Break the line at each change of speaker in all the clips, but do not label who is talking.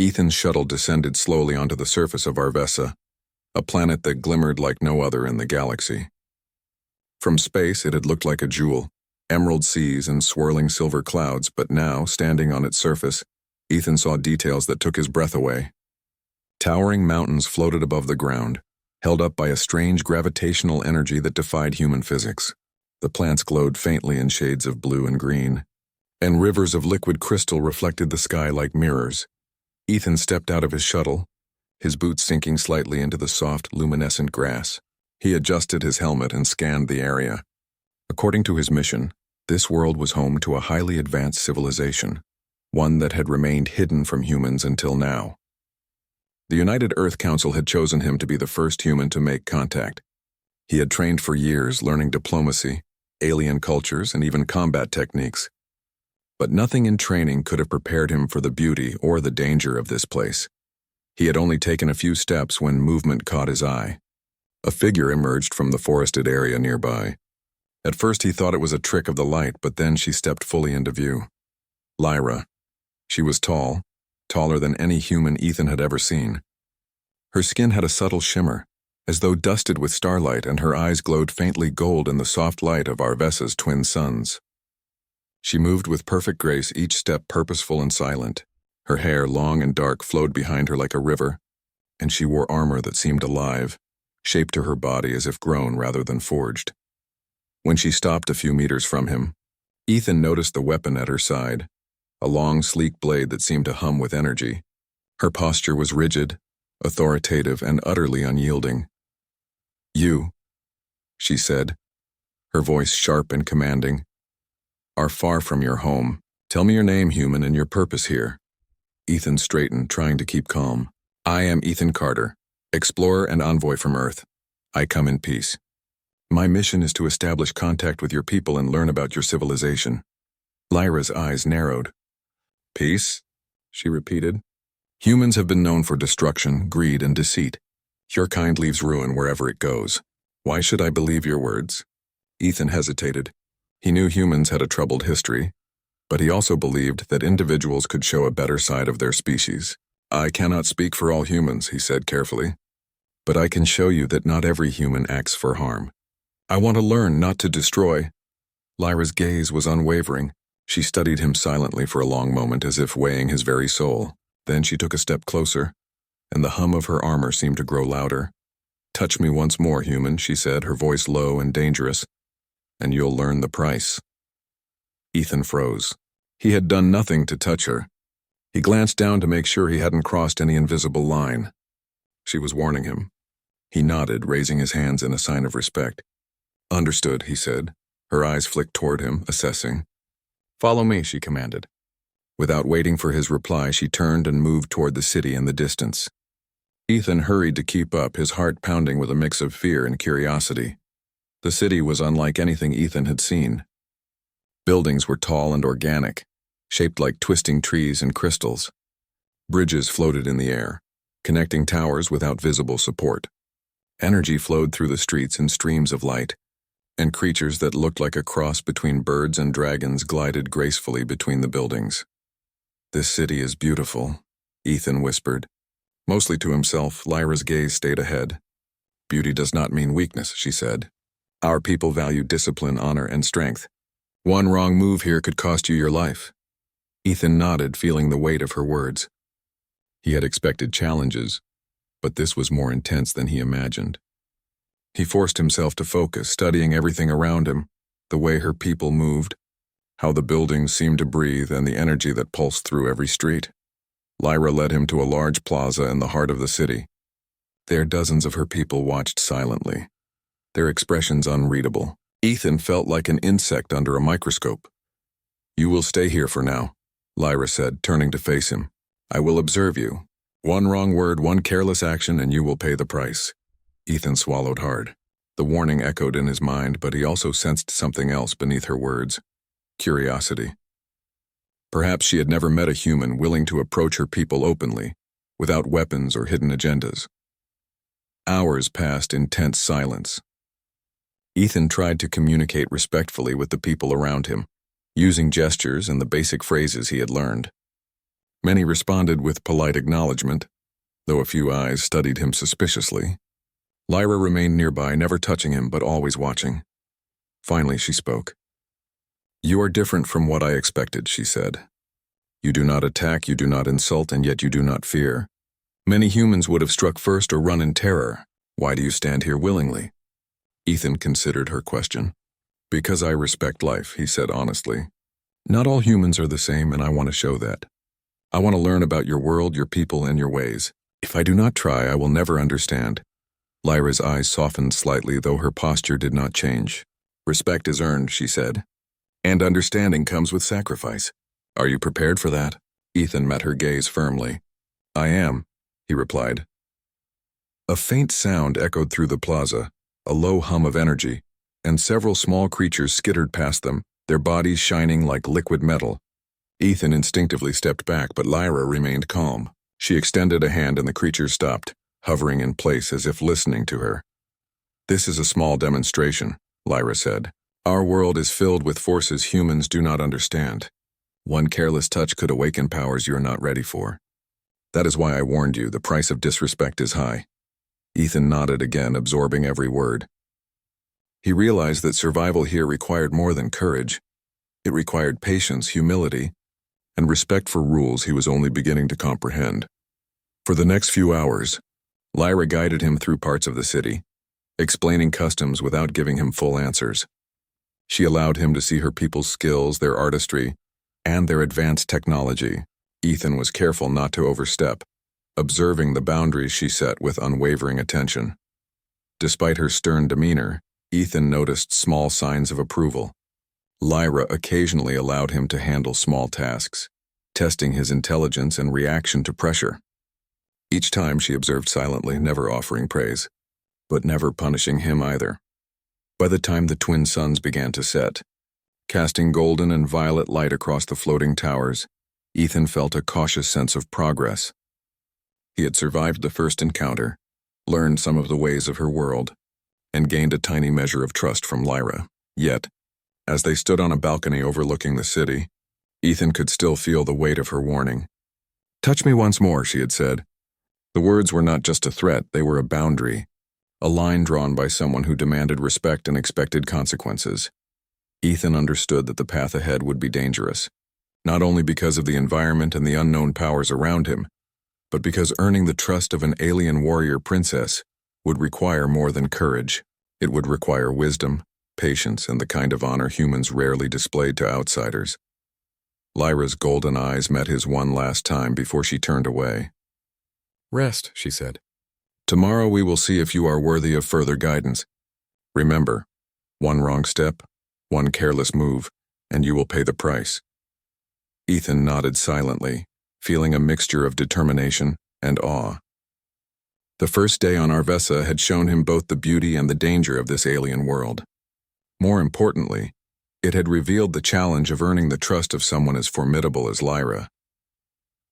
Ethan's shuttle descended slowly onto the surface of Arvessa, a planet that glimmered like no other in the galaxy. From space, it had looked like a jewel, emerald seas and swirling silver clouds, but now, standing on its surface, Ethan saw details that took his breath away. Towering mountains floated above the ground, held up by a strange gravitational energy that defied human physics. The plants glowed faintly in shades of blue and green, and rivers of liquid crystal reflected the sky like mirrors. Ethan stepped out of his shuttle, his boots sinking slightly into the soft, luminescent grass. He adjusted his helmet and scanned the area. According to his mission, this world was home to a highly advanced civilization, one that had remained hidden from humans until now. The United Earth Council had chosen him to be the first human to make contact. He had trained for years learning diplomacy, alien cultures, and even combat techniques. But nothing in training could have prepared him for the beauty or the danger of this place. He had only taken a few steps when movement caught his eye. A figure emerged from the forested area nearby. At first he thought it was a trick of the light, but then she stepped fully into view. Lyra. She was tall, taller than any human Ethan had ever seen. Her skin had a subtle shimmer, as though dusted with starlight, and her eyes glowed faintly gold in the soft light of Arvessa's twin suns. She moved with perfect grace, each step purposeful and silent. Her hair, long and dark, flowed behind her like a river, and she wore armor that seemed alive, shaped to her body as if grown rather than forged. When she stopped a few meters from him, Ethan noticed the weapon at her side, a long, sleek blade that seemed to hum with energy. Her posture was rigid, authoritative, and utterly unyielding. "You," she said, her voice sharp and commanding, "are far from your home. Tell me your name, human, and your purpose here." Ethan straightened, trying to keep calm. "I am Ethan Carter, explorer and envoy from Earth. I come in peace. My mission is to establish contact with your people and learn about your civilization." Lyra's eyes narrowed. "Peace?" she repeated. "Humans have been known for destruction, greed, and deceit. Your kind leaves ruin wherever it goes. Why should I believe your words?" Ethan hesitated. He knew humans had a troubled history, but he also believed that individuals could show a better side of their species. "I cannot speak for all humans," he said carefully, "but I can show you that not every human acts for harm. I want to learn, not to destroy." Lyra's gaze was unwavering. She studied him silently for a long moment, as if weighing his very soul. Then she took a step closer, and the hum of her armor seemed to grow louder. "Touch me once more, human," she said, her voice low and dangerous, "and you'll learn the price." Ethan froze. He had done nothing to touch her. He glanced down to make sure he hadn't crossed any invisible line. She was warning him. He nodded, raising his hands in a sign of respect. "Understood," he said. Her eyes flicked toward him, assessing. "Follow me," she commanded. Without waiting for his reply, she turned and moved toward the city in the distance. Ethan hurried to keep up, his heart pounding with a mix of fear and curiosity. The city was unlike anything Ethan had seen. Buildings were tall and organic, shaped like twisting trees and crystals. Bridges floated in the air, connecting towers without visible support. Energy flowed through the streets in streams of light, and creatures that looked like a cross between birds and dragons glided gracefully between the buildings. "This city is beautiful," Ethan whispered. Mostly to himself, Lyra's gaze stayed ahead. "Beauty does not mean weakness," she said. "Our people value discipline, honor, and strength. One wrong move here could cost you your life." Ethan nodded, feeling the weight of her words. He had expected challenges, but this was more intense than he imagined. He forced himself to focus, studying everything around him, the way her people moved, how the buildings seemed to breathe, and the energy that pulsed through every street. Lyra led him to a large plaza in the heart of the city. There dozens of her people watched silently, their expressions unreadable. Ethan felt like an insect under a microscope. "You will stay here for now," Lyra said, turning to face him. "I will observe you. One wrong word, one careless action, and you will pay the price." Ethan swallowed hard. The warning echoed in his mind, but he also sensed something else beneath her words. Curiosity. Perhaps she had never met a human willing to approach her people openly, without weapons or hidden agendas. Hours passed in tense silence. Ethan tried to communicate respectfully with the people around him, using gestures and the basic phrases he had learned. Many responded with polite acknowledgement, though a few eyes studied him suspiciously. Lyra remained nearby, never touching him but always watching. Finally, she spoke. "You are different from what I expected," she said. "You do not attack, you do not insult, and yet you do not fear. Many humans would have struck first or run in terror. Why do you stand here willingly?" Ethan considered her question. "Because I respect life," he said honestly. "Not all humans are the same, and I want to show that. I want to learn about your world, your people, and your ways. If I do not try, I will never understand." Lyra's eyes softened slightly, though her posture did not change. "Respect is earned," she said. "And understanding comes with sacrifice. Are you prepared for that?" Ethan met her gaze firmly. "I am," he replied. A faint sound echoed through the plaza, a low hum of energy, and several small creatures skittered past them, their bodies shining like liquid metal. Ethan instinctively stepped back, but Lyra remained calm. She extended a hand and the creatures stopped, hovering in place as if listening to her. "This is a small demonstration," Lyra said. "Our world is filled with forces humans do not understand. One careless touch could awaken powers you are not ready for. That is why I warned you, the price of disrespect is high." Ethan nodded again, absorbing every word. He realized that survival here required more than courage. It required patience, humility, and respect for rules he was only beginning to comprehend. For the next few hours, Lyra guided him through parts of the city, explaining customs without giving him full answers. She allowed him to see her people's skills, their artistry, and their advanced technology. Ethan was careful not to overstep, observing the boundaries she set with unwavering attention. Despite her stern demeanor, Ethan noticed small signs of approval. Lyra occasionally allowed him to handle small tasks, testing his intelligence and reaction to pressure. Each time she observed silently, never offering praise, but never punishing him either. By the time the twin suns began to set, casting golden and violet light across the floating towers, Ethan felt a cautious sense of progress. He had survived the first encounter, learned some of the ways of her world, and gained a tiny measure of trust from Lyra. Yet, as they stood on a balcony overlooking the city, Ethan could still feel the weight of her warning. "Touch me once more," she had said. The words were not just a threat, they were a boundary, a line drawn by someone who demanded respect and expected consequences. Ethan understood that the path ahead would be dangerous, not only because of the environment and the unknown powers around him, but because earning the trust of an alien warrior princess would require more than courage. It would require wisdom, patience, and the kind of honor humans rarely displayed to outsiders. Lyra's golden eyes met his one last time before she turned away. "Rest," she said. "Tomorrow we will see if you are worthy of further guidance. Remember, one wrong step, one careless move, and you will pay the price." Ethan nodded silently, feeling a mixture of determination and awe. The first day on Arvessa had shown him both the beauty and the danger of this alien world. More importantly, it had revealed the challenge of earning the trust of someone as formidable as Lyra.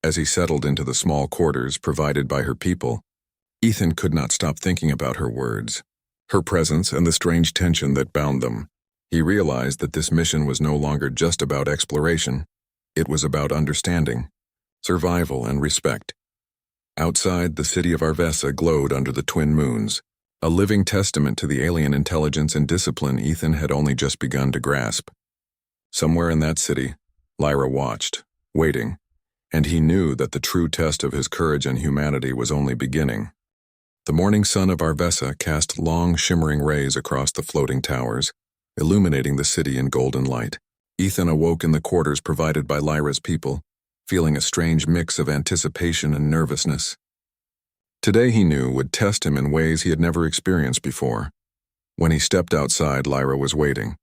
As he settled into the small quarters provided by her people, Ethan could not stop thinking about her words, her presence, and the strange tension that bound them. He realized that this mission was no longer just about exploration. It was about understanding, survival, and respect. Outside, the city of Arvessa glowed under the twin moons, a living testament to the alien intelligence and discipline Ethan had only just begun to grasp. Somewhere in that city, Lyra watched, waiting, and he knew that the true test of his courage and humanity was only beginning. The morning sun of Arvessa cast long, shimmering rays across the floating towers, illuminating the city in golden light. Ethan awoke in the quarters provided by Lyra's people, feeling a strange mix of anticipation and nervousness. Today, he knew, would test him in ways he had never experienced before. When he stepped outside, Lyra was waiting.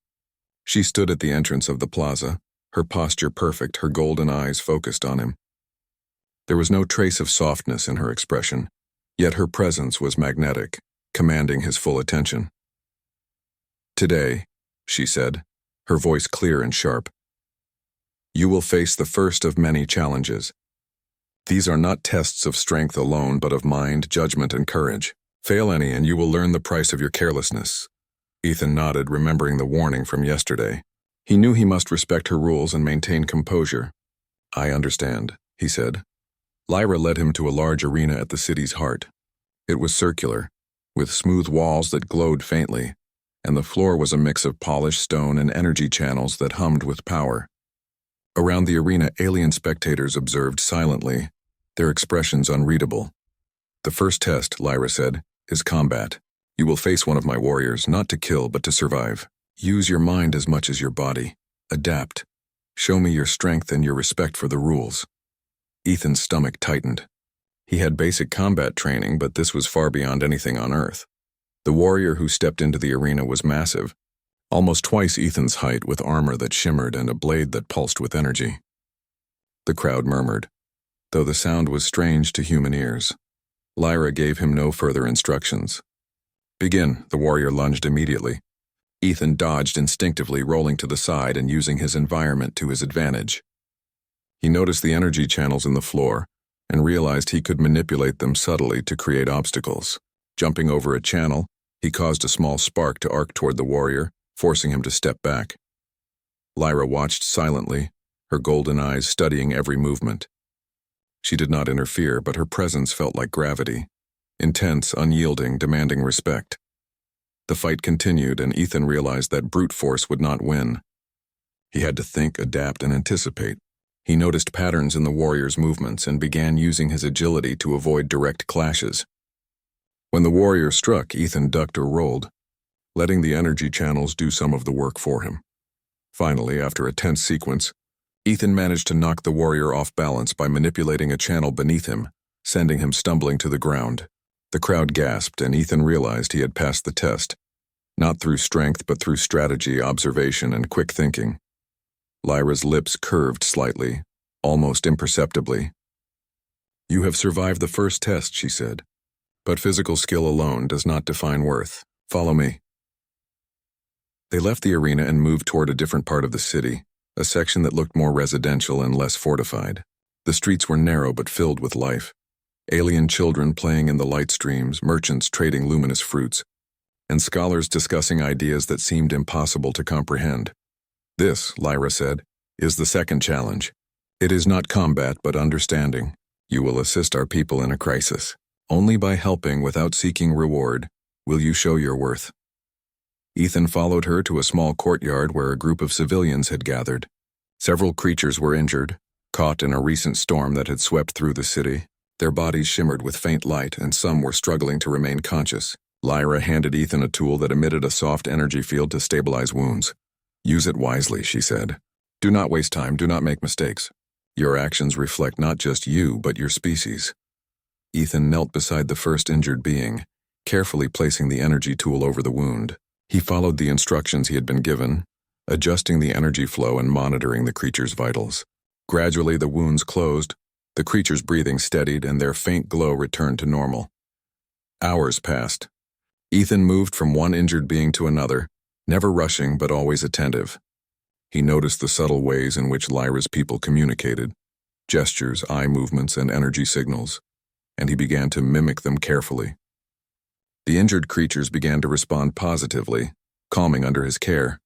She stood at the entrance of the plaza, her posture perfect, her golden eyes focused on him. There was no trace of softness in her expression, yet her presence was magnetic, commanding his full attention. "Today," she said, her voice clear and sharp, "you will face the first of many challenges. These are not tests of strength alone, but of mind, judgment, and courage. Fail any and you will learn the price of your carelessness." Ethan nodded, remembering the warning from yesterday. He knew he must respect her rules and maintain composure. "I understand," he said. Lyra led him to a large arena at the city's heart. It was circular, with smooth walls that glowed faintly, and the floor was a mix of polished stone and energy channels that hummed with power. Around the arena, alien spectators observed silently, their expressions unreadable. "The first test," Lyra said, "is combat. You will face one of my warriors, not to kill but to survive. Use your mind as much as your body. Adapt. Show me your strength and your respect for the rules." Ethan's stomach tightened. He had basic combat training, but this was far beyond anything on Earth. The warrior who stepped into the arena was massive, almost twice Ethan's height, with armor that shimmered and a blade that pulsed with energy. The crowd murmured, though the sound was strange to human ears. Lyra gave him no further instructions. "Begin," the warrior lunged immediately. Ethan dodged instinctively, rolling to the side and using his environment to his advantage. He noticed the energy channels in the floor and realized he could manipulate them subtly to create obstacles. Jumping over a channel, he caused a small spark to arc toward the warrior, forcing him to step back. Lyra watched silently, her golden eyes studying every movement. She did not interfere, but her presence felt like gravity, intense, unyielding, demanding respect. The fight continued, and Ethan realized that brute force would not win. He had to think, adapt, and anticipate. He noticed patterns in the warrior's movements and began using his agility to avoid direct clashes. When the warrior struck, Ethan ducked or rolled, letting the energy channels do some of the work for him. Finally, after a tense sequence, Ethan managed to knock the warrior off balance by manipulating a channel beneath him, sending him stumbling to the ground. The crowd gasped, and Ethan realized he had passed the test, not through strength but through strategy, observation, and quick thinking. Lyra's lips curved slightly, almost imperceptibly. "You have survived the first test," she said. "But physical skill alone does not define worth. Follow me." They left the arena and moved toward a different part of the city, a section that looked more residential and less fortified. The streets were narrow but filled with life. Alien children playing in the light streams, merchants trading luminous fruits, and scholars discussing ideas that seemed impossible to comprehend. "This," Lyra said, "is the second challenge. It is not combat but understanding. You will assist our people in a crisis. Only by helping without seeking reward will you show your worth." Ethan followed her to a small courtyard where a group of civilians had gathered. Several creatures were injured, caught in a recent storm that had swept through the city. Their bodies shimmered with faint light, and some were struggling to remain conscious. Lyra handed Ethan a tool that emitted a soft energy field to stabilize wounds. "Use it wisely," she said. "Do not waste time, do not make mistakes. Your actions reflect not just you, but your species." Ethan knelt beside the first injured being, carefully placing the energy tool over the wound. He followed the instructions he had been given, adjusting the energy flow and monitoring the creature's vitals. Gradually, the wounds closed, the creature's breathing steadied, and their faint glow returned to normal. Hours passed. Ethan moved from one injured being to another, never rushing but always attentive. He noticed the subtle ways in which Lyra's people communicated, gestures, eye movements, and energy signals, and he began to mimic them carefully. The injured creatures began to respond positively, calming under his care.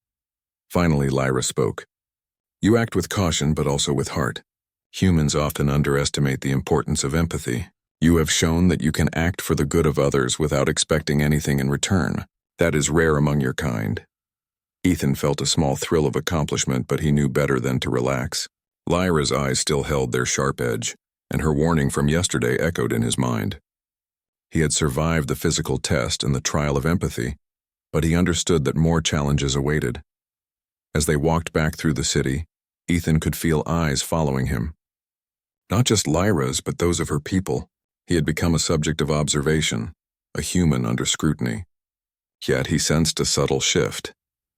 Finally, Lyra spoke. "You act with caution but also with heart. Humans often underestimate the importance of empathy. You have shown that you can act for the good of others without expecting anything in return. That is rare among your kind." Ethan felt a small thrill of accomplishment, but he knew better than to relax. Lyra's eyes still held their sharp edge, and her warning from yesterday echoed in his mind. He had survived the physical test and the trial of empathy, but he understood that more challenges awaited. As they walked back through the city, Ethan could feel eyes following him. Not just Lyra's, but those of her people. He had become a subject of observation, a human under scrutiny. Yet he sensed a subtle shift.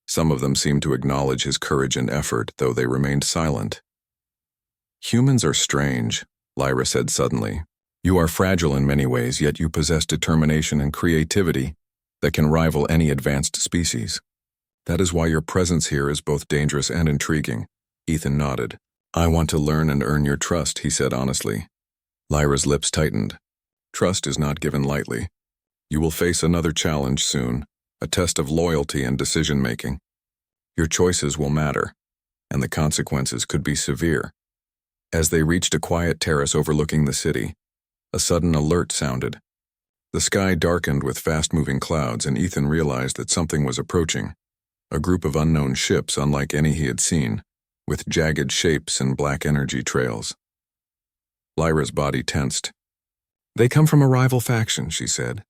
Some of them seemed to acknowledge his courage and effort, though they remained silent. "Humans are strange," Lyra said suddenly. "You are fragile in many ways, yet you possess determination and creativity that can rival any advanced species. That is why your presence here is both dangerous and intriguing." Ethan nodded. "I want to learn and earn your trust," he said honestly. Lyra's lips tightened. "Trust is not given lightly. You will face another challenge soon, a test of loyalty and decision-making. Your choices will matter, and the consequences could be severe." As they reached a quiet terrace overlooking the city, a sudden alert sounded. The sky darkened with fast-moving clouds, and Ethan realized that something was approaching. A group of unknown ships unlike any he had seen, with jagged shapes and black energy trails. Lyra's body tensed. "They come from a rival faction," she said.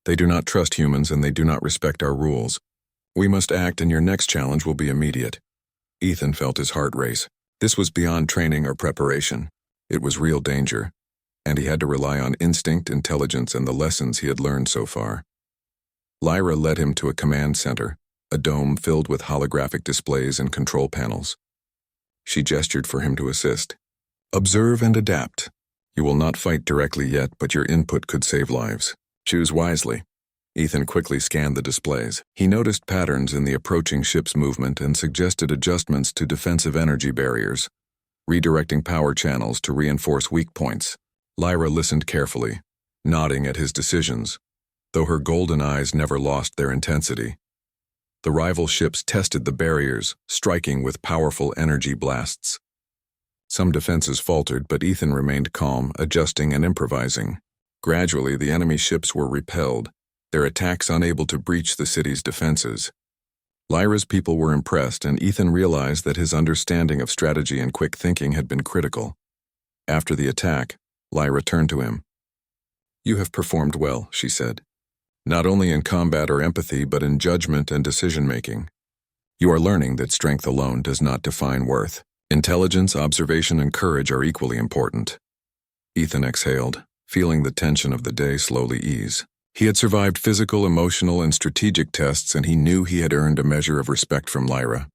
"They do not trust humans and they do not respect our rules. We must act, and your next challenge will be immediate." Ethan felt his heart race. This was beyond training or preparation. It was real danger, and he had to rely on instinct, intelligence, and the lessons he had learned so far. Lyra led him to a command center, a dome filled with holographic displays and control panels. She gestured for him to assist. "Observe and adapt. You will not fight directly yet, but your input could save lives. Choose wisely." Ethan quickly scanned the displays. He noticed patterns in the approaching ship's movement and suggested adjustments to defensive energy barriers, redirecting power channels to reinforce weak points. Lyra listened carefully, nodding at his decisions, though her golden eyes never lost their intensity. The rival ships tested the barriers, striking with powerful energy blasts. Some defenses faltered, but Ethan remained calm, adjusting and improvising. Gradually, the enemy ships were repelled, their attacks unable to breach the city's defenses. Lyra's people were impressed, and Ethan realized that his understanding of strategy and quick thinking had been critical. After the attack, Lyra turned to him. "You have performed well," she said. "Not only in combat or empathy, but in judgment and decision-making. You are learning that strength alone does not define worth. Intelligence, observation, and courage are equally important." Ethan exhaled, feeling the tension of the day slowly ease. He had survived physical, emotional, and strategic tests, and he knew he had earned a measure of respect from Lyra.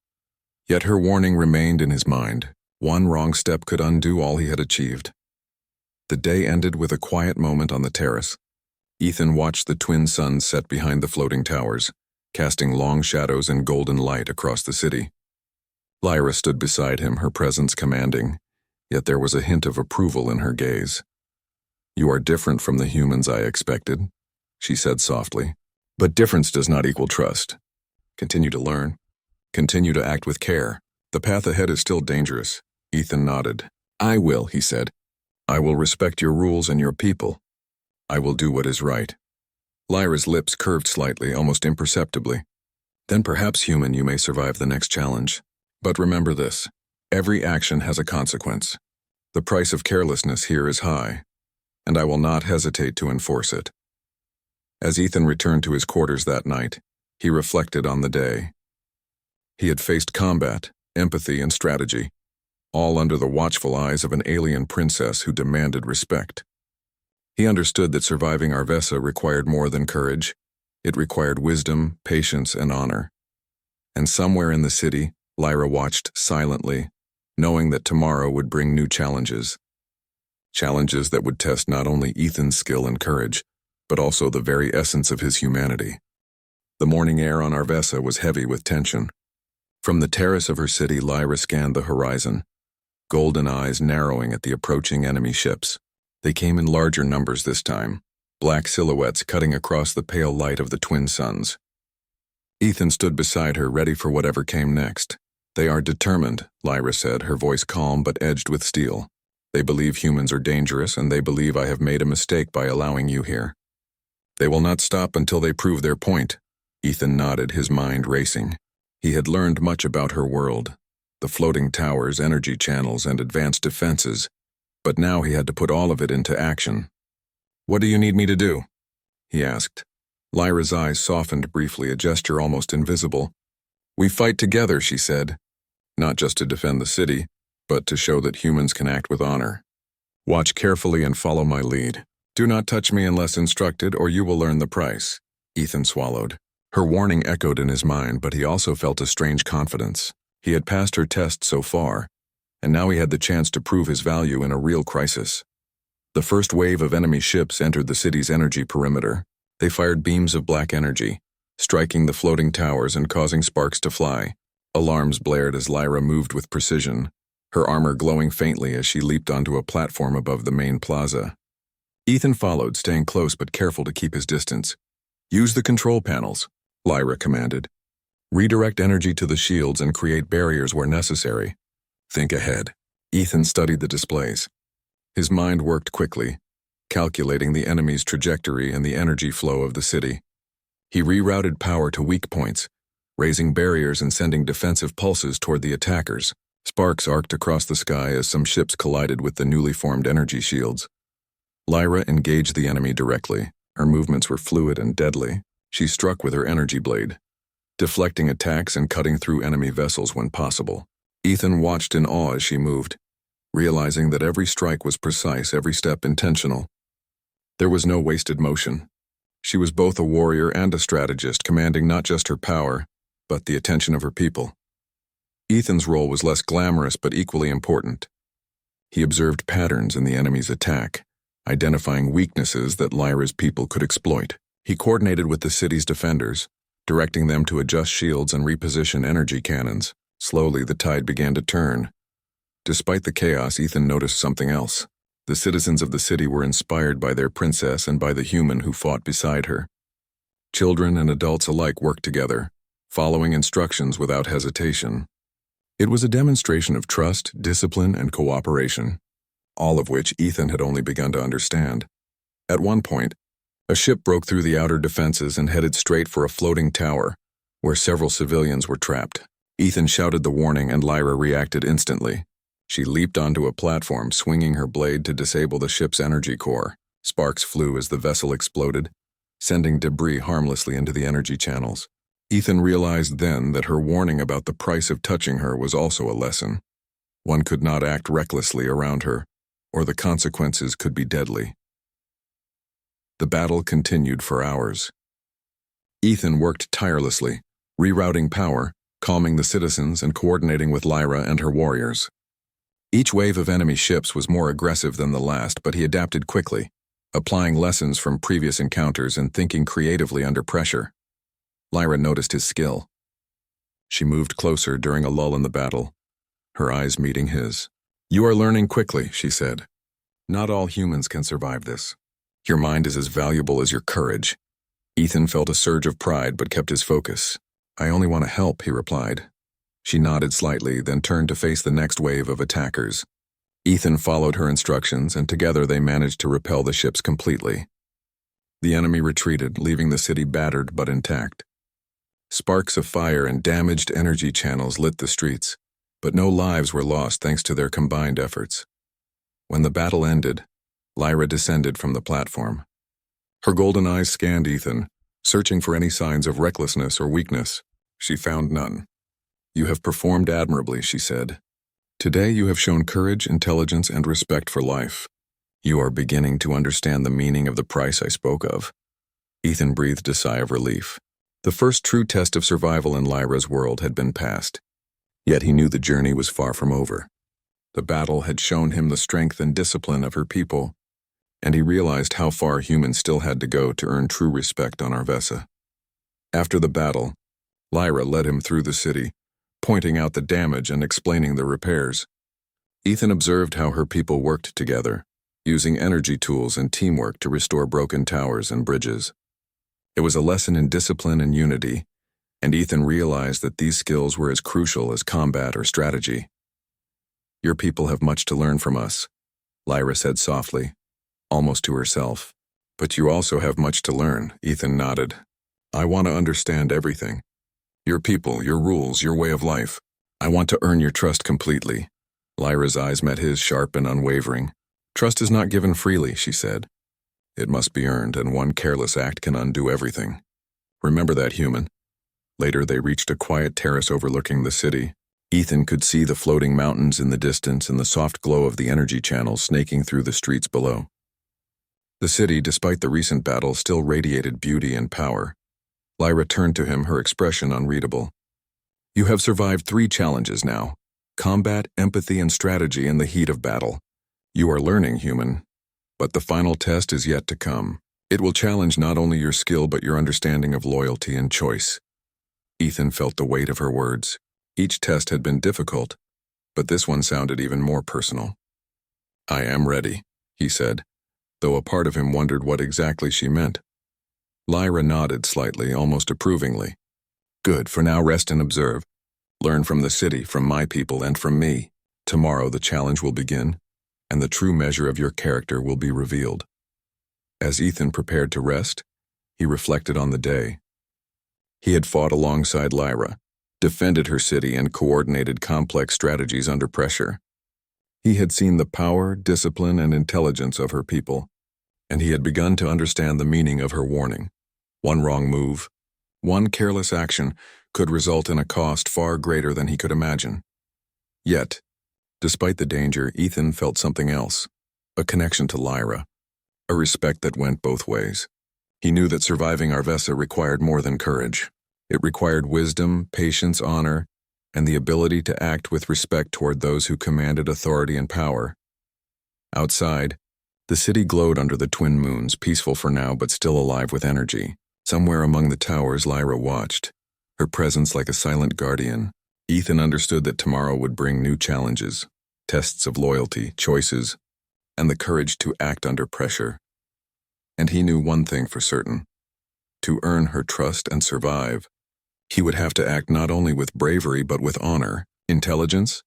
Yet her warning remained in his mind. One wrong step could undo all he had achieved. The day ended with a quiet moment on the terrace. Ethan watched the twin suns set behind the floating towers, casting long shadows and golden light across the city. Lyra stood beside him, her presence commanding, yet there was a hint of approval in her gaze. "You are different from the humans I expected," she said softly. "But difference does not equal trust. Continue to learn. Continue to act with care. The path ahead is still dangerous." Ethan nodded. "I will," he said. "I will respect your rules and your people. I will do what is right." Lyra's lips curved slightly, almost imperceptibly. "Then perhaps, human, you may survive the next challenge. But remember this. Every action has a consequence. The price of carelessness here is high, and I will not hesitate to enforce it." As Ethan returned to his quarters that night, he reflected on the day. He had faced combat, empathy, and strategy, all under the watchful eyes of an alien princess who demanded respect. He understood that surviving Arvessa required more than courage. It required wisdom, patience, and honor. And somewhere in the city, Lyra watched silently, knowing that tomorrow would bring new challenges. Challenges that would test not only Ethan's skill and courage, but also the very essence of his humanity. The morning air on Arvessa was heavy with tension. From the terrace of her city, Lyra scanned the horizon, golden eyes narrowing at the approaching enemy ships. They came in larger numbers this time, black silhouettes cutting across the pale light of the twin suns. Ethan stood beside her, ready for whatever came next. "They are determined," Lyra said, her voice calm but edged with steel. "They believe humans are dangerous, and they believe I have made a mistake by allowing you here. They will not stop until they prove their point." Ethan nodded, his mind racing. He had learned much about her world, the floating towers, energy channels, and advanced defenses, but now he had to put all of it into action. "What do you need me to do?" he asked. Lyra's eyes softened briefly, a gesture almost invisible. "We fight together," she said, "not just to defend the city, but to show that humans can act with honor. Watch carefully and follow my lead. Do not touch me unless instructed, or you will learn the price." Ethan swallowed. Her warning echoed in his mind, but he also felt a strange confidence. He had passed her test so far, and now he had the chance to prove his value in a real crisis. The first wave of enemy ships entered the city's energy perimeter. They fired beams of black energy, striking the floating towers and causing sparks to fly. Alarms blared as Lyra moved with precision, her armor glowing faintly as she leaped onto a platform above the main plaza. Ethan followed, staying close but careful to keep his distance. "Use the control panels," Lyra commanded. "Redirect energy to the shields and create barriers where necessary. Think ahead." Ethan studied the displays. His mind worked quickly, calculating the enemy's trajectory and the energy flow of the city. He rerouted power to weak points, raising barriers and sending defensive pulses toward the attackers. Sparks arced across the sky as some ships collided with the newly formed energy shields. Lyra engaged the enemy directly. Her movements were fluid and deadly. She struck with her energy blade, deflecting attacks and cutting through enemy vessels when possible. Ethan watched in awe as she moved, realizing that every strike was precise, every step intentional. There was no wasted motion. She was both a warrior and a strategist, commanding not just her power, but the attention of her people. Ethan's role was less glamorous but equally important. He observed patterns in the enemy's attack, identifying weaknesses that Lyra's people could exploit. He coordinated with the city's defenders, directing them to adjust shields and reposition energy cannons. Slowly, the tide began to turn. Despite the chaos, Ethan noticed something else. The citizens of the city were inspired by their princess and by the human who fought beside her. Children and adults alike worked together, following instructions without hesitation. It was a demonstration of trust, discipline, and cooperation, all of which Ethan had only begun to understand. At one point, a ship broke through the outer defenses and headed straight for a floating tower, where several civilians were trapped. Ethan shouted the warning and Lyra reacted instantly. She leaped onto a platform, swinging her blade to disable the ship's energy core. Sparks flew as the vessel exploded, sending debris harmlessly into the energy channels. Ethan realized then that her warning about the price of touching her was also a lesson. One could not act recklessly around her, or the consequences could be deadly. The battle continued for hours. Ethan worked tirelessly, rerouting power, calming the citizens, and coordinating with Lyra and her warriors. Each wave of enemy ships was more aggressive than the last, but he adapted quickly, applying lessons from previous encounters and thinking creatively under pressure. Lyra noticed his skill. She moved closer during a lull in the battle, her eyes meeting his. "You are learning quickly," she said. "Not all humans can survive this. Your mind is as valuable as your courage." Ethan felt a surge of pride but kept his focus. "I only want to help," he replied. She nodded slightly, then turned to face the next wave of attackers. Ethan followed her instructions, and together they managed to repel the ships completely. The enemy retreated, leaving the city battered but intact. Sparks of fire and damaged energy channels lit the streets, but no lives were lost thanks to their combined efforts. When the battle ended, Lyra descended from the platform. Her golden eyes scanned Ethan, searching for any signs of recklessness or weakness. She found none. "You have performed admirably," she said. "Today you have shown courage, intelligence, and respect for life. You are beginning to understand the meaning of the price I spoke of." Ethan breathed a sigh of relief. The first true test of survival in Lyra's world had been passed. Yet he knew the journey was far from over. The battle had shown him the strength and discipline of her people, and he realized how far humans still had to go to earn true respect on Arvessa. After the battle, Lyra led him through the city, pointing out the damage and explaining the repairs. Ethan observed how her people worked together, using energy tools and teamwork to restore broken towers and bridges. It was a lesson in discipline and unity, and Ethan realized that these skills were as crucial as combat or strategy. "Your people have much to learn from us," Lyra said softly, almost to herself. "But you also have much to learn," Ethan nodded. "I want to understand everything. Your people, your rules, your way of life. I want to earn your trust completely." Lyra's eyes met his, sharp and unwavering. "Trust is not given freely," she said. "It must be earned, and one careless act can undo everything. Remember that, human." Later, they reached a quiet terrace overlooking the city. Ethan could see the floating mountains in the distance and the soft glow of the energy channels snaking through the streets below. The city, despite the recent battle, still radiated beauty and power. Lyra turned to him, her expression unreadable. "You have survived 3 challenges now: combat, empathy, and strategy in the heat of battle. You are learning, human. But the final test is yet to come. It will challenge not only your skill but your understanding of loyalty and choice." Ethan felt the weight of her words. Each test had been difficult, but this one sounded even more personal. "I am ready," he said, though a part of him wondered what exactly she meant. Lyra nodded slightly, almost approvingly. "Good, for now rest and observe. Learn from the city, from my people, and from me. Tomorrow the challenge will begin, and the true measure of your character will be revealed. As Ethan prepared to rest, he reflected on the day. He had fought alongside Lyra, defended her city, and coordinated complex strategies under pressure. He had seen the power, discipline, and intelligence of her people, and he had begun to understand the meaning of her warning. One wrong move, one careless action could result in a cost far greater than he could imagine. Yet, despite the danger, Ethan felt something else, a connection to Lyra, a respect that went both ways. He knew that surviving Arvessa required more than courage. It required wisdom, patience, honor, and the ability to act with respect toward those who commanded authority and power. Outside, the city glowed under the twin moons, peaceful for now but still alive with energy. Somewhere among the towers, Lyra watched, her presence like a silent guardian. Ethan understood that tomorrow would bring new challenges, tests of loyalty, choices, and the courage to act under pressure. And he knew one thing for certain. To earn her trust and survive, he would have to act not only with bravery but with honor, intelligence,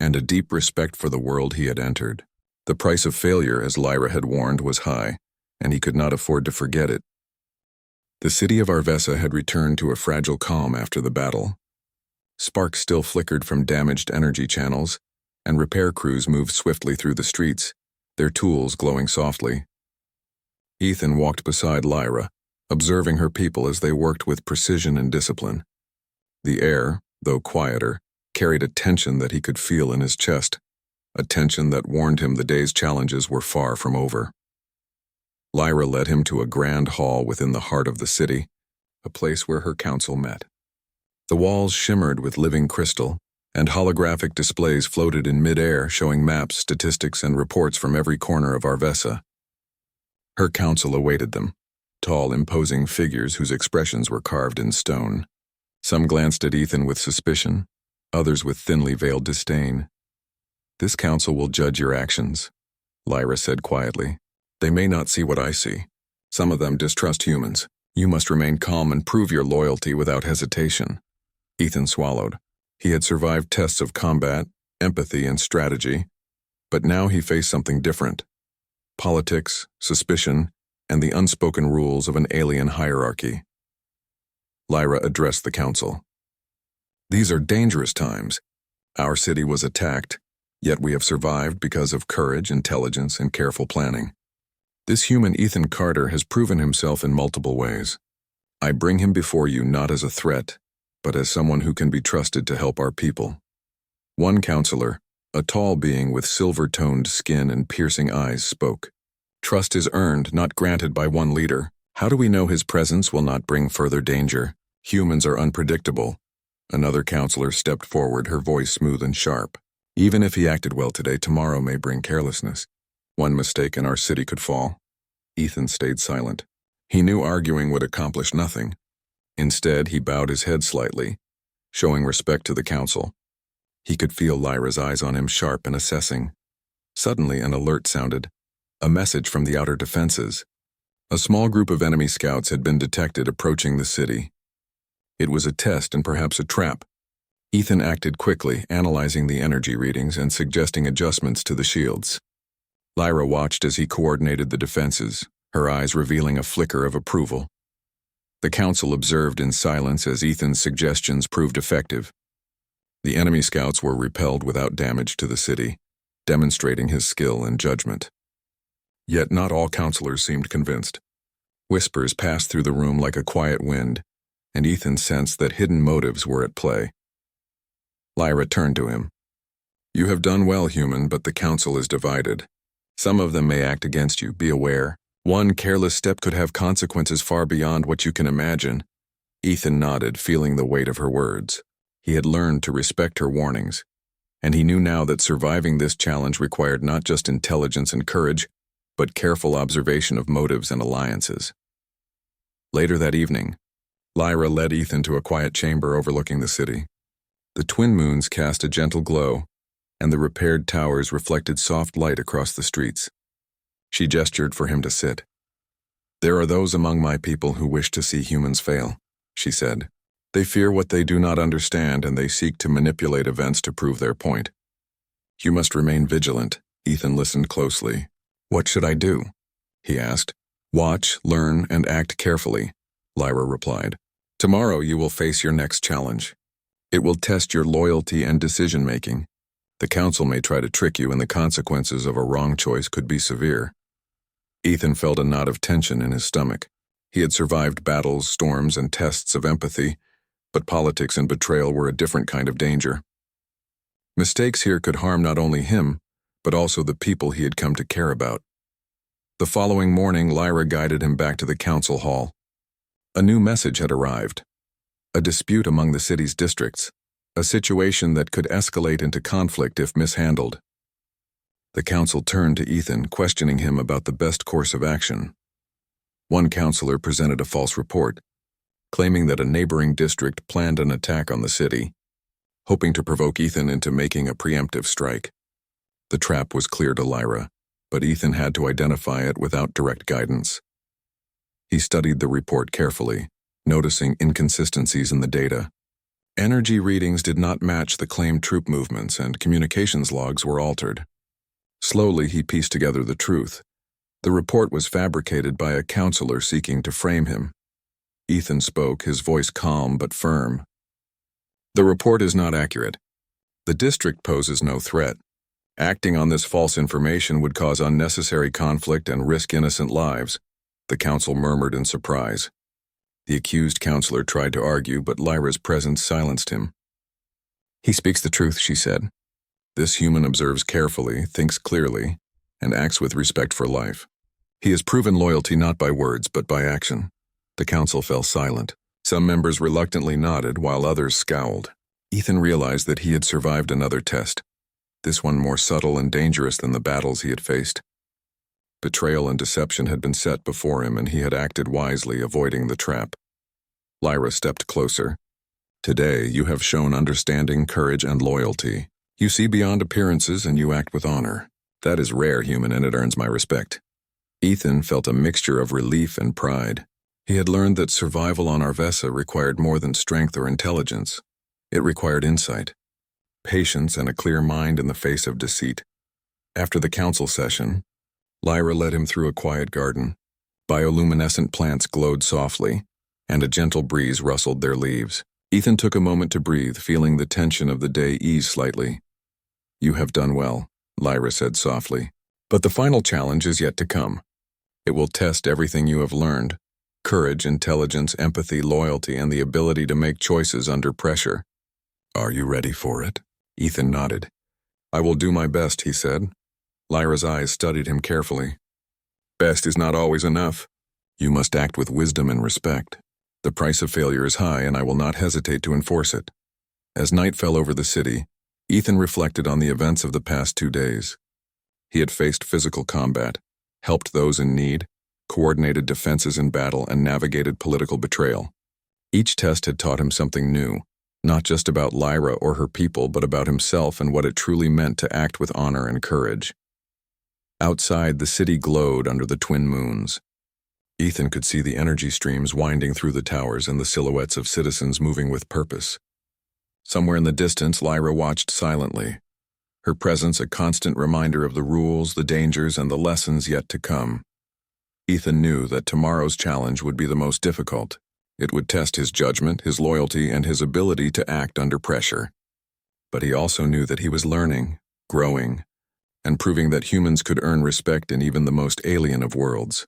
and a deep respect for the world he had entered. The price of failure, as Lyra had warned, was high, and he could not afford to forget it. The city of Arvessa had returned to a fragile calm after the battle. Sparks still flickered from damaged energy channels, and repair crews moved swiftly through the streets, their tools glowing softly. Ethan walked beside Lyra, observing her people as they worked with precision and discipline. The air, though quieter, carried a tension that he could feel in his chest, a tension that warned him the day's challenges were far from over. Lyra led him to a grand hall within the heart of the city, a place where her council met. The walls shimmered with living crystal, and holographic displays floated in mid-air showing maps, statistics, and reports from every corner of Arvessa. Her council awaited them, tall, imposing figures whose expressions were carved in stone. Some glanced at Ethan with suspicion, others with thinly veiled disdain. "This council will judge your actions," Lyra said quietly. "They may not see what I see. Some of them distrust humans. You must remain calm and prove your loyalty without hesitation." Ethan swallowed. He had survived tests of combat, empathy, and strategy, but now he faced something different. Politics, suspicion, and the unspoken rules of an alien hierarchy. Lyra addressed the council. "These are dangerous times. Our city was attacked, yet we have survived because of courage, intelligence, and careful planning. This human Ethan Carter has proven himself in multiple ways. I bring him before you not as a threat, but as someone who can be trusted to help our people." One counselor, a tall being with silver-toned skin and piercing eyes, spoke. "Trust is earned, not granted by one leader. How do we know his presence will not bring further danger? Humans are unpredictable." Another counselor stepped forward, her voice smooth and sharp. "Even if he acted well today, tomorrow may bring carelessness. One mistake and our city could fall." Ethan stayed silent. He knew arguing would accomplish nothing. Instead, he bowed his head slightly, showing respect to the council. He could feel Lyra's eyes on him, sharp and assessing. Suddenly, an alert sounded. A message from the outer defenses. A small group of enemy scouts had been detected approaching the city. It was a test and perhaps a trap. Ethan acted quickly, analyzing the energy readings and suggesting adjustments to the shields. Lyra watched as he coordinated the defenses, her eyes revealing a flicker of approval. The council observed in silence as Ethan's suggestions proved effective. The enemy scouts were repelled without damage to the city, demonstrating his skill and judgment. Yet not all counselors seemed convinced. Whispers passed through the room like a quiet wind, and Ethan sensed that hidden motives were at play. Lyra turned to him. "You have done well, human, but the council is divided. Some of them may act against you, be aware. One careless step could have consequences far beyond what you can imagine." Ethan nodded, feeling the weight of her words. He had learned to respect her warnings, and he knew now that surviving this challenge required not just intelligence and courage, but careful observation of motives and alliances. Later that evening, Lyra led Ethan to a quiet chamber overlooking the city. The twin moons cast a gentle glow, and the repaired towers reflected soft light across the streets. She gestured for him to sit. "There are those among my people who wish to see humans fail," she said. "They fear what they do not understand, and they seek to manipulate events to prove their point. You must remain vigilant. Ethan listened closely. What should I do? He asked. Watch, learn, and act carefully, Lyra replied. Tomorrow you will face your next challenge. It will test your loyalty and decision-making. The council may try to trick you, and the consequences of a wrong choice could be severe. Ethan felt a knot of tension in his stomach. He had survived battles, storms, and tests of empathy, but politics and betrayal were a different kind of danger. Mistakes here could harm not only him, but also the people he had come to care about. The following morning, Lyra guided him back to the council hall. A new message had arrived. A dispute among the city's districts, a situation that could escalate into conflict if mishandled. The council turned to Ethan, questioning him about the best course of action. One councillor presented a false report, claiming that a neighboring district planned an attack on the city, hoping to provoke Ethan into making a preemptive strike. The trap was clear to Lyra, but Ethan had to identify it without direct guidance. He studied the report carefully, noticing inconsistencies in the data. Energy readings did not match the claimed troop movements, and communications logs were altered. Slowly, he pieced together the truth. The report was fabricated by a counselor seeking to frame him. Ethan spoke, his voice calm but firm. The report is not accurate. The district poses no threat. Acting on this false information would cause unnecessary conflict and risk innocent lives, the council murmured in surprise. The accused counselor tried to argue, but Lyra's presence silenced him. He speaks the truth, she said. This human observes carefully, thinks clearly, and acts with respect for life. He has proven loyalty not by words, but by action. The council fell silent. Some members reluctantly nodded, while others scowled. Ethan realized that he had survived another test, this one more subtle and dangerous than the battles he had faced. Betrayal and deception had been set before him, and he had acted wisely, avoiding the trap. Lyra stepped closer. Today, you have shown understanding, courage, and loyalty. You see beyond appearances, and you act with honor. That is rare, human, and it earns my respect. Ethan felt a mixture of relief and pride. He had learned that survival on Arvessa required more than strength or intelligence. It required insight, patience, and a clear mind in the face of deceit. After the council session, Lyra led him through a quiet garden. Bioluminescent plants glowed softly, and a gentle breeze rustled their leaves. Ethan took a moment to breathe, feeling the tension of the day ease slightly. You have done well, Lyra said softly. But the final challenge is yet to come. It will test everything you have learned: courage, intelligence, empathy, loyalty, and the ability to make choices under pressure. Are you ready for it? Ethan nodded. I will do my best, he said. Lyra's eyes studied him carefully. Best is not always enough. You must act with wisdom and respect. The price of failure is high, and I will not hesitate to enforce it. As night fell over the city, Ethan reflected on the events of the past 2 days. He had faced physical combat, helped those in need, coordinated defenses in battle, and navigated political betrayal. Each test had taught him something new, not just about Lyra or her people, but about himself and what it truly meant to act with honor and courage. Outside, the city glowed under the twin moons. Ethan could see the energy streams winding through the towers and the silhouettes of citizens moving with purpose. Somewhere in the distance, Lyra watched silently, her presence a constant reminder of the rules, the dangers, and the lessons yet to come. Ethan knew that tomorrow's challenge would be the most difficult. It would test his judgment, his loyalty, and his ability to act under pressure. But he also knew that he was learning, growing, and proving that humans could earn respect in even the most alien of worlds.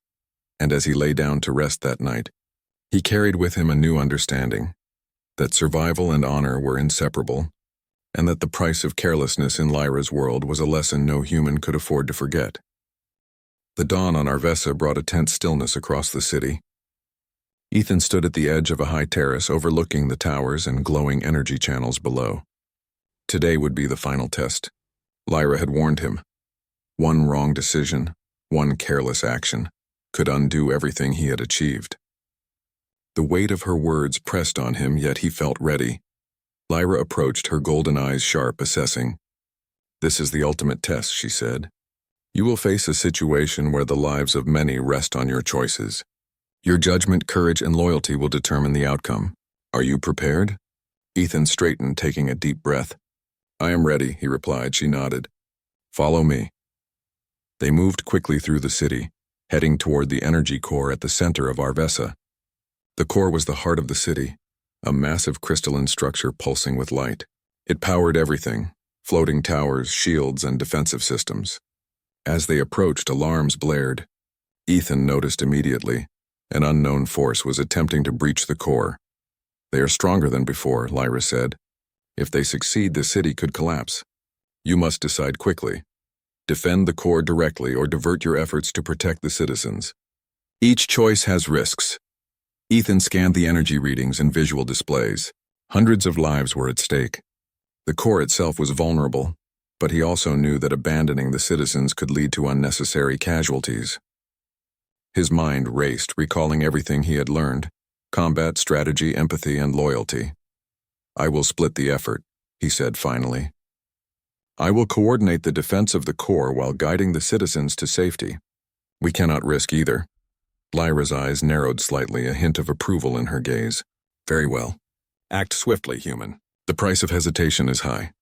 And as he lay down to rest that night, he carried with him a new understanding, that survival and honor were inseparable, and that the price of carelessness in Lyra's world was a lesson no human could afford to forget. The dawn on Arvessa brought a tense stillness across the city. Ethan stood at the edge of a high terrace overlooking the towers and glowing energy channels below. Today would be the final test. Lyra had warned him. One wrong decision, one careless action, could undo everything he had achieved. The weight of her words pressed on him, yet he felt ready. Lyra approached, her golden eyes sharp, assessing. This is the ultimate test, she said. You will face a situation where the lives of many rest on your choices. Your judgment, courage, and loyalty will determine the outcome. Are you prepared? Ethan straightened, taking a deep breath. I am ready, he replied. She nodded. Follow me. They moved quickly through the city, heading toward the energy core at the center of Arvessa. The core was the heart of the city, a massive crystalline structure pulsing with light. It powered everything: floating towers, shields, and defensive systems. As they approached, alarms blared. Ethan noticed immediately. An unknown force was attempting to breach the core. They are stronger than before, Lyra said. If they succeed, the city could collapse. You must decide quickly. Defend the core directly or divert your efforts to protect the citizens. Each choice has risks. Ethan scanned the energy readings and visual displays. Hundreds of lives were at stake. The core itself was vulnerable, but he also knew that abandoning the citizens could lead to unnecessary casualties. His mind raced, recalling everything he had learned: combat, strategy, empathy, and loyalty. I will split the effort, he said finally. I will coordinate the defense of the core while guiding the citizens to safety. We cannot risk either. Lyra's eyes narrowed slightly, a hint of approval in her gaze. Very well. Act swiftly, human. The price of hesitation is high.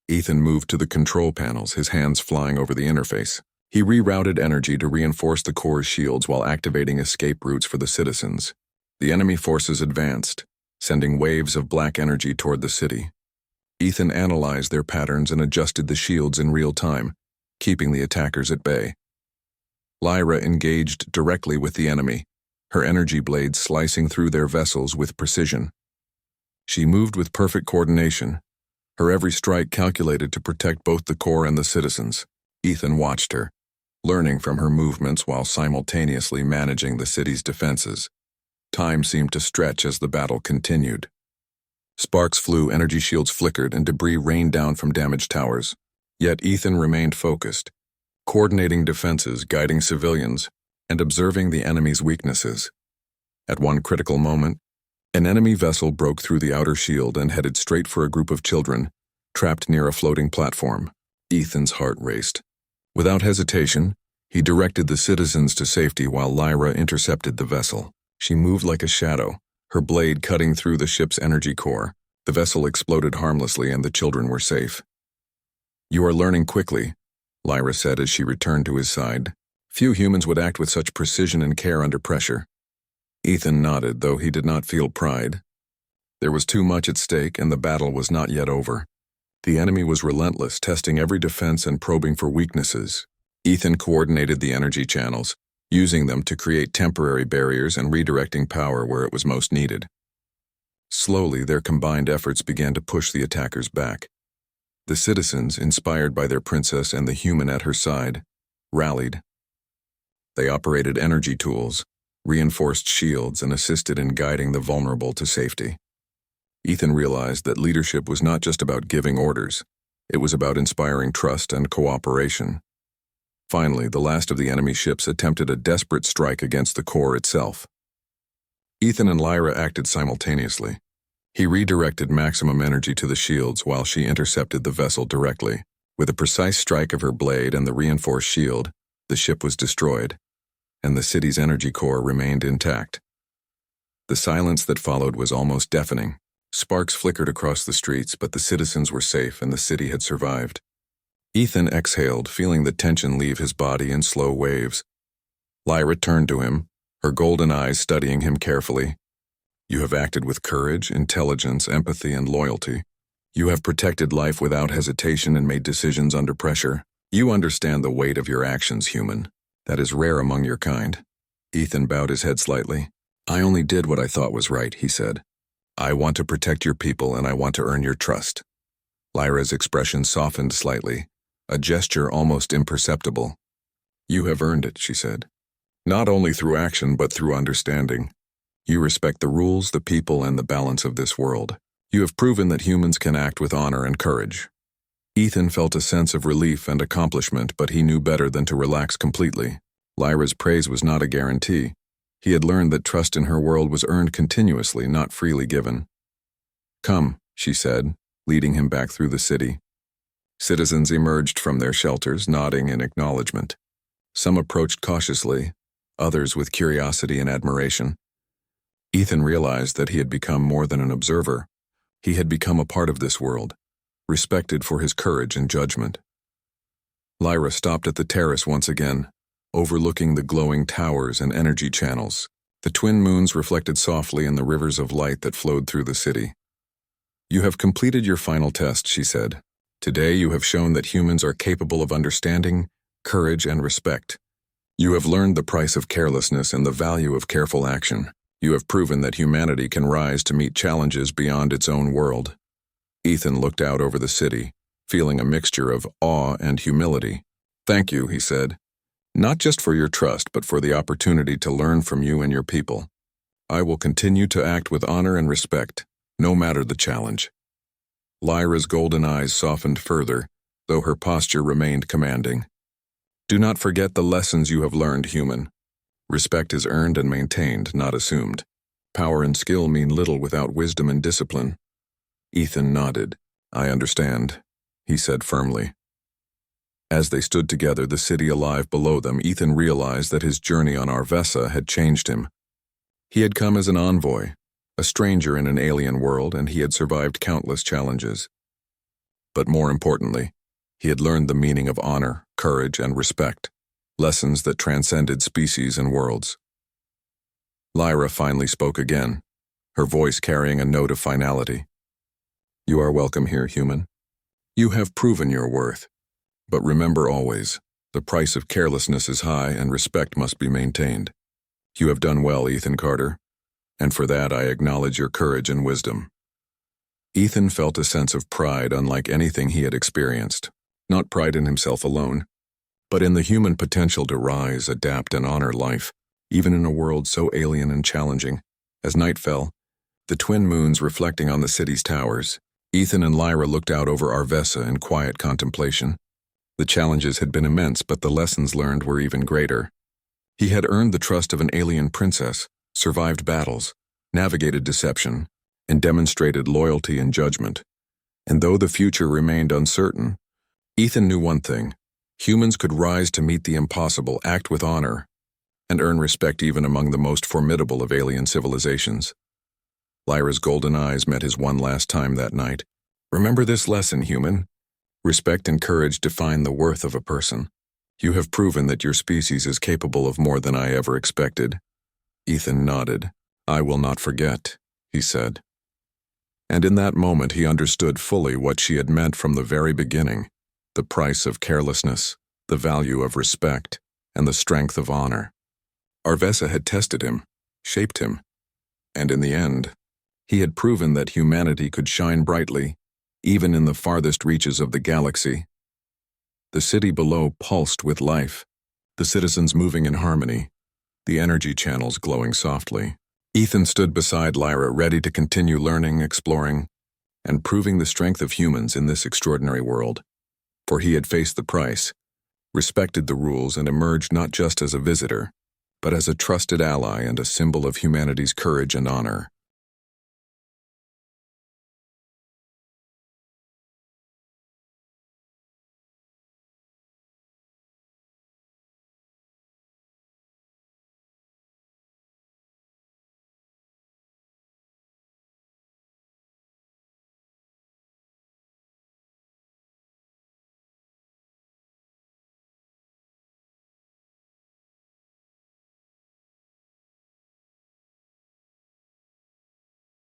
Ethan moved to the control panels, his hands flying over the interface. He rerouted energy to reinforce the core's shields while activating escape routes for the citizens. The enemy forces advanced, sending waves of black energy toward the city. Ethan analyzed their patterns and adjusted the shields in real time, keeping the attackers at bay. Lyra engaged directly with the enemy, her energy blades slicing through their vessels with precision. She moved with perfect coordination, her every strike calculated to protect both the core and the citizens. Ethan watched her, learning from her movements while simultaneously managing the city's defenses. Time seemed to stretch as the battle continued. Sparks flew, energy shields flickered, and debris rained down from damaged towers. Yet Ethan remained focused, coordinating defenses, guiding civilians, and observing the enemy's weaknesses. At one critical moment, an enemy vessel broke through the outer shield and headed straight for a group of children, trapped near a floating platform. Ethan's heart raced. Without hesitation, he directed the citizens to safety while Lyra intercepted the vessel. She moved like a shadow, her blade cutting through the ship's energy core. The vessel exploded harmlessly and the children were safe. You are learning quickly, Lyra said as she returned to his side. Few humans would act with such precision and care under pressure. Ethan nodded, though he did not feel pride. There was too much at stake and the battle was not yet over. The enemy was relentless, testing every defense and probing for weaknesses. Ethan coordinated the energy channels, using them to create temporary barriers and redirecting power where it was most needed. Slowly, their combined efforts began to push the attackers back. The citizens, inspired by their princess and the human at her side, rallied. They operated energy tools, reinforced shields, and assisted in guiding the vulnerable to safety. Ethan realized that leadership was not just about giving orders. It was about inspiring trust and cooperation. Finally, the last of the enemy ships attempted a desperate strike against the core itself. Ethan and Lyra acted simultaneously. He redirected maximum energy to the shields while she intercepted the vessel directly. With a precise strike of her blade and the reinforced shield, the ship was destroyed, and the city's energy core remained intact. The silence that followed was almost deafening. Sparks flickered across the streets, but the citizens were safe and the city had survived. Ethan exhaled, feeling the tension leave his body in slow waves. Lyra turned to him, her golden eyes studying him carefully. You have acted with courage, intelligence, empathy, and loyalty. You have protected life without hesitation and made decisions under pressure. You understand the weight of your actions, human. That is rare among your kind. Ethan bowed his head slightly. I only did what I thought was right, he said. I want to protect your people and I want to earn your trust. Lyra's expression softened slightly, a gesture almost imperceptible. You have earned it, she said. Not only through action but through understanding. You respect the rules, the people, and the balance of this world. You have proven that humans can act with honor and courage. Ethan felt a sense of relief and accomplishment, but he knew better than to relax completely. Lyra's praise was not a guarantee. He had learned that trust in her world was earned continuously, not freely given. Come, she said, leading him back through the city. Citizens emerged from their shelters, nodding in acknowledgement. Some approached cautiously, others with curiosity and admiration. Ethan realized that he had become more than an observer. He had become a part of this world, respected for his courage and judgment. Lyra stopped at the terrace once again, overlooking the glowing towers and energy channels. The twin moons reflected softly in the rivers of light that flowed through the city. "You have completed your final test," she said. "Today you have shown that humans are capable of understanding, courage, and respect. You have learned the price of carelessness and the value of careful action. You have proven that humanity can rise to meet challenges beyond its own world." Ethan looked out over the city, feeling a mixture of awe and humility. "Thank you," he said. "Not just for your trust, but for the opportunity to learn from you and your people. I will continue to act with honor and respect, no matter the challenge." Lyra's golden eyes softened further, though her posture remained commanding. "Do not forget the lessons you have learned, human. Respect is earned and maintained, not assumed. Power and skill mean little without wisdom and discipline." Ethan nodded. "I understand," he said firmly. As they stood together, the city alive below them, Ethan realized that his journey on Arvessa had changed him. He had come as an envoy, a stranger in an alien world, and he had survived countless challenges. But more importantly, he had learned the meaning of honor, courage, and respect, lessons that transcended species and worlds. Lyra finally spoke again, her voice carrying a note of finality. "You are welcome here, human. You have proven your worth. But remember always, the price of carelessness is high and respect must be maintained. You have done well, Ethan Carter, and for that I acknowledge your courage and wisdom." Ethan felt a sense of pride unlike anything he had experienced, not pride in himself alone, but in the human potential to rise, adapt, and honor life, even in a world so alien and challenging. As night fell, the twin moons reflecting on the city's towers, Ethan and Lyra looked out over Arvessa in quiet contemplation. The challenges had been immense, but the lessons learned were even greater. He had earned the trust of an alien princess, survived battles, navigated deception, and demonstrated loyalty and judgment. And though the future remained uncertain, Ethan knew one thing: humans could rise to meet the impossible, act with honor, and earn respect even among the most formidable of alien civilizations. Lyra's golden eyes met his one last time that night. "Remember this lesson, human. Respect and courage define the worth of a person. You have proven that your species is capable of more than I ever expected." Ethan nodded. "I will not forget," he said. And in that moment he understood fully what she had meant from the very beginning: the price of carelessness, the value of respect, and the strength of honor. Arvessa had tested him, shaped him, and in the end, he had proven that humanity could shine brightly, even in the farthest reaches of the galaxy. The city below pulsed with life, the citizens moving in harmony, the energy channels glowing softly. Ethan stood beside Lyra, ready to continue learning, exploring, and proving the strength of humans in this extraordinary world. For he had faced the price, respected the rules, and emerged not just as a visitor, but as a trusted ally and a symbol of humanity's courage and honor.